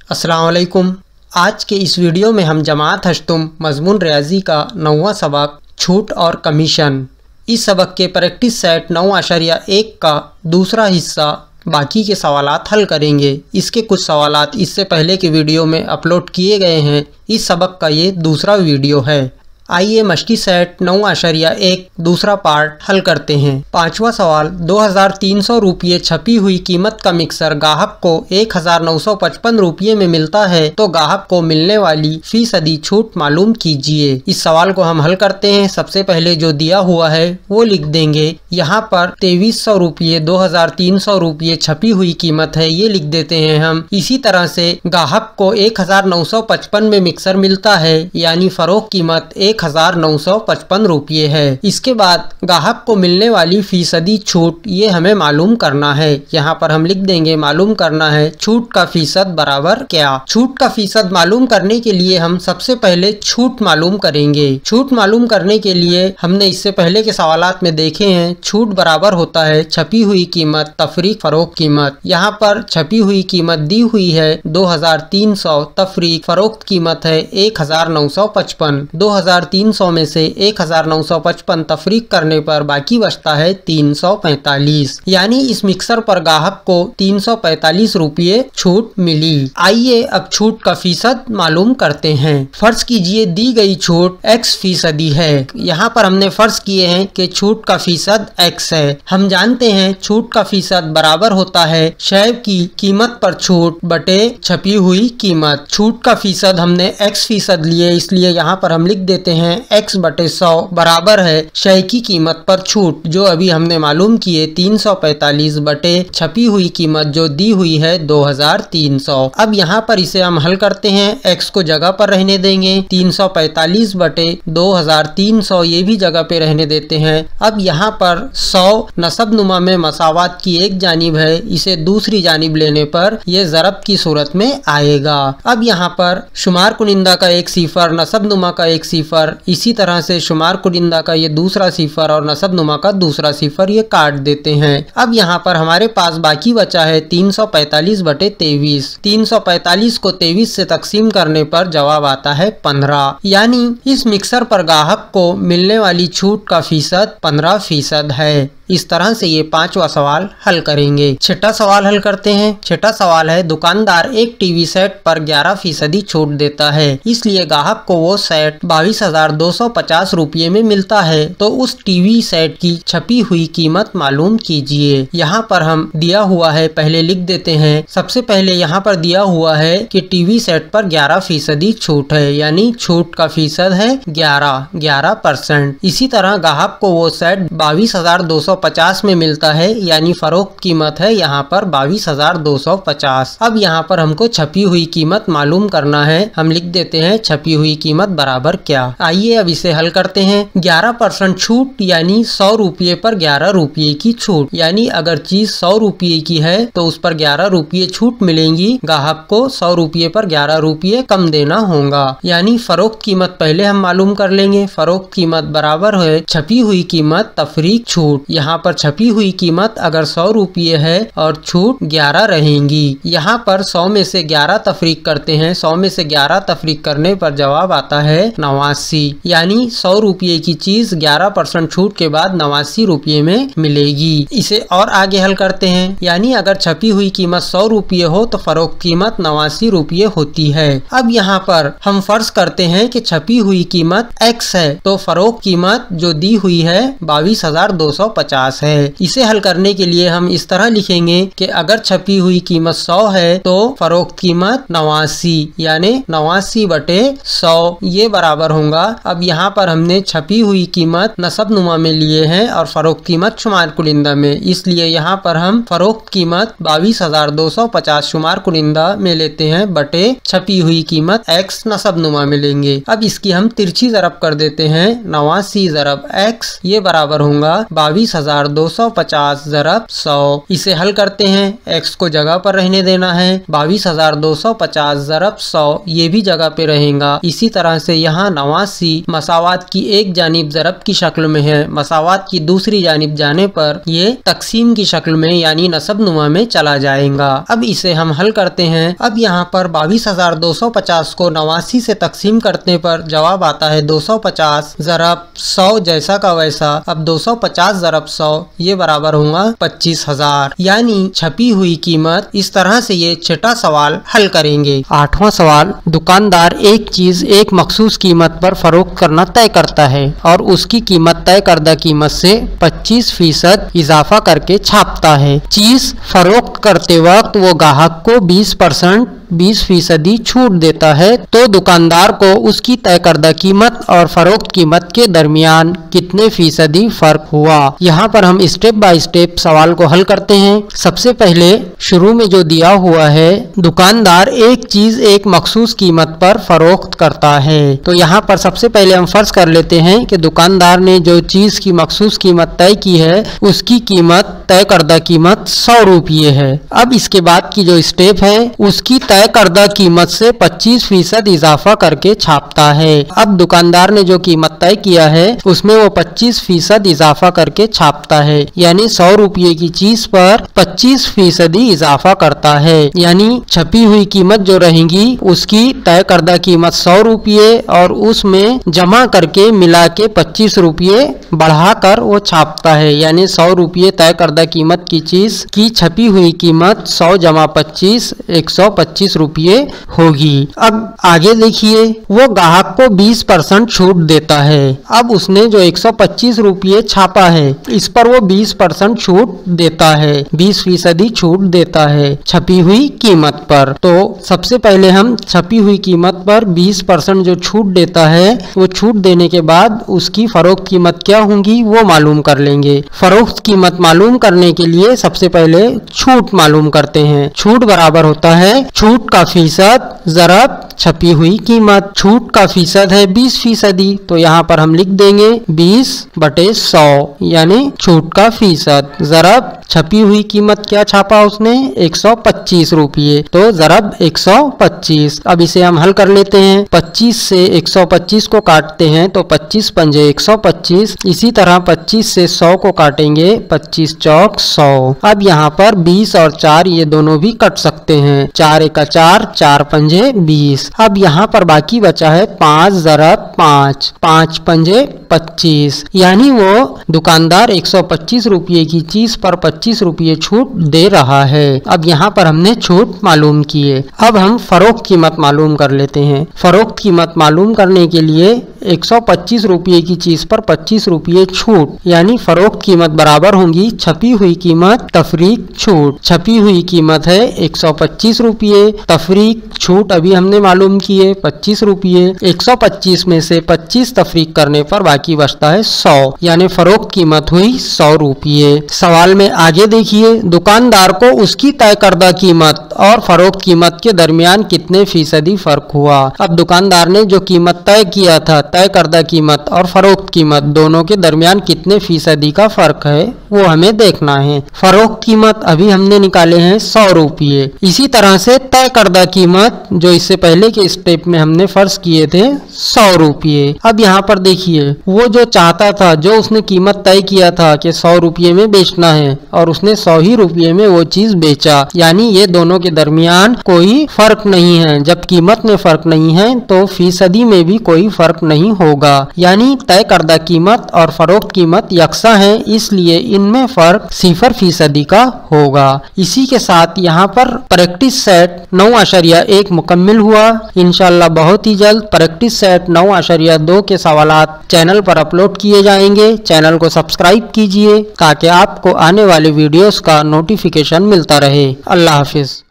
अस्सलाम वालेकुम। आज के इस वीडियो में हम जमात हश्तुम मज़मून रियाजी का 9वां सबक छूट और कमीशन, इस सबक के प्रैक्टिस सेट 9.1 का दूसरा हिस्सा बाकी के सवालात हल करेंगे। इसके कुछ सवालात इससे पहले के वीडियो में अपलोड किए गए हैं। इस सबक का ये दूसरा वीडियो है। आइए मश्की सेट 9.1 दूसरा पार्ट हल करते हैं। पांचवा सवाल, 2300 रुपये छपी हुई कीमत का मिक्सर गाहक को 1955 रुपये में मिलता है, तो गाहक को मिलने वाली फीसदी छूट मालूम कीजिए। इस सवाल को हम हल करते हैं। सबसे पहले जो दिया हुआ है वो लिख देंगे। यहाँ पर 2300 रुपये 2300 रुपये छपी हुई कीमत है, ये लिख देते हैं हम। इसी तरह से गाहक को 1955 में मिक्सर मिलता है, यानी फरोख्त कीमत 1955 रुपये है। इसके बाद गाहक को मिलने वाली फीसदी छूट ये हमें मालूम करना है। यहाँ पर हम लिख देंगे मालूम करना है छूट का फीसद बराबर क्या। छूट का फीसद मालूम करने के लिए हम सबसे पहले छूट मालूम करेंगे। छूट मालूम करने के लिए हमने इससे पहले के सवालात में देखे हैं, छूट बराबर होता है छपी हुई कीमत तफरीक फरोख्त कीमत। यहाँ पर छपी हुई कीमत दी हुई है 2300, तफरीक फरोख्त कीमत है 1955। 2300 में से 1955 तफरीक करने पर बाकी बचता है 345, यानी इस मिक्सर पर गाहक को 345 रुपये छूट मिली। आइए अब छूट का फीसद मालूम करते हैं। फर्ज कीजिए दी गई छूट x फीसदी है। यहाँ पर हमने फर्ज किए हैं कि छूट का फीसद x है। हम जानते हैं छूट का फीसद बराबर होता है शय की कीमत पर छूट बटे छपी हुई कीमत। छूट का फीसद हमने x फीसद लिए, इसलिए यहाँ पर हम लिख देते हैं x बटे 100 बराबर है शय की कीमत पर छूट, जो अभी हमने मालूम किए 345 बटे छपी हुई कीमत जो दी हुई है 2300। अब यहाँ पर इसे हम हल करते हैं। x को जगह पर रहने देंगे, 345 बटे 2300 ये भी जगह पे रहने देते हैं। अब यहाँ पर 100 नसब नुमा में मसावात की एक जानिब है, इसे दूसरी जानिब लेने पर यह ज़रब की सूरत में आएगा। अब यहाँ पर शुमार कुनिंदा का एक सिफर, नसब नुमा का एक सिफर, इसी तरह से शुमार कुनिंदा का ये दूसरा सिफर और नसब नुमा का दूसरा सिफर ये काट देते हैं। अब यहाँ पर हमारे पास बाकी बचा है 345 बटे 23। 345 को 23 से तकसीम करने पर जवाब आता है 15, यानी इस मिक्सर पर गाहक को मिलने वाली छूट का फीसद 15% है। इस तरह से ये पांचवा सवाल हल करेंगे। छठा सवाल हल करते हैं। छठा सवाल है, दुकानदार एक टीवी सेट पर 11% छूट देता है, इसलिए गाहक को वो सेट 22,250 रुपये में मिलता है, तो उस टीवी सेट की छपी हुई कीमत मालूम कीजिए। यहाँ पर हम दिया हुआ है, पहले लिख देते हैं। सबसे पहले यहाँ पर दिया हुआ है कि टीवी सेट पर 11% छूट है, यानी छूट का फीसद है 11%। इसी तरह गाहक को वो सेट 22,250 में मिलता है, यानी फरोख्त कीमत है यहाँ पर 22,250। अब यहाँ पर हमको छपी हुई कीमत मालूम करना है। हम लिख देते हैं छपी हुई कीमत बराबर क्या। आइए अब इसे हल करते हैं। 11% छूट यानी 100 रुपये पर 11 रुपये की छूट, यानी अगर चीज 100 रुपये की है तो उस पर 11 रुपये छूट मिलेंगी। गाहक को 100 रुपये पर 11 रुपये कम देना होगा, यानी फरोख्त कीमत पहले हम मालूम कर लेंगे। फरोख्त कीमत बराबर है छपी हुई कीमत तफरीक छूट। यहाँ पर छपी हुई कीमत अगर 100 रुपये है और छूट 11 रहेंगी। यहाँ पर 100 में से 11 तफरीक करते हैं। 100 में से 11 तफरीक करने पर जवाब आता है 89, यानी 100 रुपये की चीज 11% छूट के बाद 89 रुपये में मिलेगी। इसे और आगे हल करते हैं, यानी अगर छपी हुई कीमत 100 रुपये हो तो फरोख्त कीमत 89 रुपये होती है। अब यहाँ पर हम फर्ज करते हैं कि छपी हुई कीमत x है, तो फरोख्त कीमत जो दी हुई है 22,250 है। इसे हल करने के लिए हम इस तरह लिखेंगे कि अगर छपी हुई कीमत 100 है तो फरोख्त कीमत 89, यानी 89 बटे 100 ये बराबर होगा। अब यहाँ पर हमने छपी हुई कीमत नसब नुमा में लिए हैं और फरोख्त कीमत शुमार कुनिंदा में, इसलिए यहाँ पर हम फरोख्त कीमत 22,250 शुमार कुनिंदा में लेते हैं बटे छपी हुई कीमत x नसब नुमा में लेंगे। अब इसकी हम तिरछी ज़रब कर देते हैं। 89 ज़रब x ये बराबर होगा 22,250 ज़रब 100। इसे हल करते हैं। x को जगह पर रहने देना है। 22,250 ज़रब 100 ये भी जगह पे रहेगा। इसी तरह से यहाँ 89 मसावात की एक जानिब ज़रब की शक्ल में है, मसावात की दूसरी जानिब जाने पर ये तकसीम की शक्ल में यानी नसबनुमा में चला जाएगा। अब इसे हम हल करते हैं। अब यहाँ पर 22,250 को 89 से तकसीम करने पर जवाब आता है 250 ज़रब 100 जैसा का वैसा। अब 250 ज़रब 100 ये बराबर होगा 25,000 यानी छपी हुई कीमत। इस तरह से ये छठा सवाल हल करेंगे। आठवां सवाल, दुकानदार एक चीज एक मखसूस कीमत पर फरोख्त करना तय करता है और उसकी कीमत तय करदा कीमत से 25% इजाफा करके छापता है। चीज फरोख्त करते वक्त वो ग्राहक को 20% छूट देता है, तो दुकानदार को उसकी तय करदा कीमत और फरोख्त कीमत के दरमियान कितने फीसदी फर्क हुआ। यहाँ पर हम स्टेप बाय स्टेप सवाल को हल करते हैं। सबसे पहले शुरू में जो दिया हुआ है, दुकानदार एक चीज एक मखसूस कीमत पर फरोख्त करता है, तो यहाँ पर सबसे पहले हम फर्ज कर लेते हैं कि दुकानदार ने जो चीज की मखसूस कीमत तय की है उसकी कीमत तय करदा कीमत 100 रुपये है। अब इसके बाद की जो स्टेप है उसकी तय करदा कीमत से 25% इजाफा करके छापता है। अब दुकानदार ने जो कीमत तय किया है उसमें वो 25% इजाफा करके छापता है, यानी 100 रुपये की चीज पर 25% इजाफा करता है, यानी छपी हुई कीमत जो रहेगी उसकी तय करदा कीमत 100 रुपये और उसमें जमा करके मिला के 25 रुपये बढ़ाकर वो छापता है, यानी 100 रुपये तय करदा कीमत की चीज की छपी हुई कीमत 100 जमा 25 125 रुपये होगी। अब आगे देखिए, वो ग्राहक को 20% छूट देता है। अब उसने जो 125 रुपये छापा है इस पर वो 20% छूट देता है, 20% छूट देता है छपी हुई कीमत पर। तो सबसे पहले हम छपी हुई कीमत पर 20% जो छूट देता है वो छूट देने के बाद उसकी फरोख्त कीमत क्या होगी वो मालूम कर लेंगे। फरोख्त कीमत मालूम करने के लिए सबसे पहले छूट मालूम करते हैं। छूट बराबर होता है छूट का फीसद ज़रब छपी हुई कीमत। छूट का फीसद है 20%, तो यहाँ पर हम लिख देंगे 20/100 यानी छूट का फीसद ज़रब छपी हुई कीमत क्या छापा उसने 125 रुपये, तो ज़रब 125। अब इसे हम हल कर लेते हैं। 25 से 125 को काटते हैं तो 25 पंजे 125, इसी तरह 25 से 100 को काटेंगे 25 चौक 100। अब यहाँ पर 20 और 4 ये दोनों भी कट सकते हैं, 4 एका 4, 4 पंजे 20। अब यहाँ पर बाकी बचा है 5 ज़रब 5, 5 पंजे 25, यानी वो दुकानदार 125 रुपये की चीज पर 25 रुपये छूट दे रहा है। अब यहाँ पर हमने छूट मालूम किए। अब हम फरोख्त कीमत मालूम कर लेते हैं। फरोख्त कीमत मालूम करने के लिए 125 रुपये की चीज पर 25 रुपये छूट, यानी फरोख्त कीमत बराबर होंगी छपी हुई कीमत तफरीक छूट। छपी हुई कीमत है 125 रुपये, तफरीक छूट अभी हमने मालूम किए 25 रुपये। 125 में से 25 तफरीक करने पर बाकी बचता है 100, यानी फरोख्त कीमत हुई 100 रुपये। सवाल में आगे देखिए, दुकानदार को उसकी तय करदा कीमत और फरोख्त कीमत के दरमियान कितने फीसदी फर्क हुआ। अब दुकानदार ने जो कीमत तय किया था, तय करदा कीमत और फरोख्त कीमत दोनों के दरमियान कितने फीसदी का फर्क है वो हमें देखना है। फरोख्त कीमत अभी हमने निकाले हैं 100 रुपये। इसी तरह से तय करदा कीमत जो इससे पहले के स्टेप में हमने फर्ज किए थे 100 रुपये। अब यहाँ पर देखिए, वो जो चाहता था, जो उसने कीमत तय किया था कि 100 रुपये में बेचना है और उसने 100 ही रुपये में वो चीज बेचा, यानी ये दोनों के दरमियान कोई फर्क नहीं है। जब कीमत में फर्क नहीं है तो फीसदी में भी कोई फर्क नहीं होगा, यानी तय करदा कीमत और फरोख्त कीमत यकसा है, इसलिए इनमें फर्क 0% का होगा। इसी के साथ यहाँ पर प्रैक्टिस सेट 9.1 मुकम्मिल हुआ। इंशाल्लाह बहुत ही जल्द प्रैक्टिस सेट 9.2 के सवालात चैनल पर अपलोड किए जाएंगे। चैनल को सब्सक्राइब कीजिए ताकि आपको आने वाले वीडियोस का नोटिफिकेशन मिलता रहे। अल्लाह हाफिज।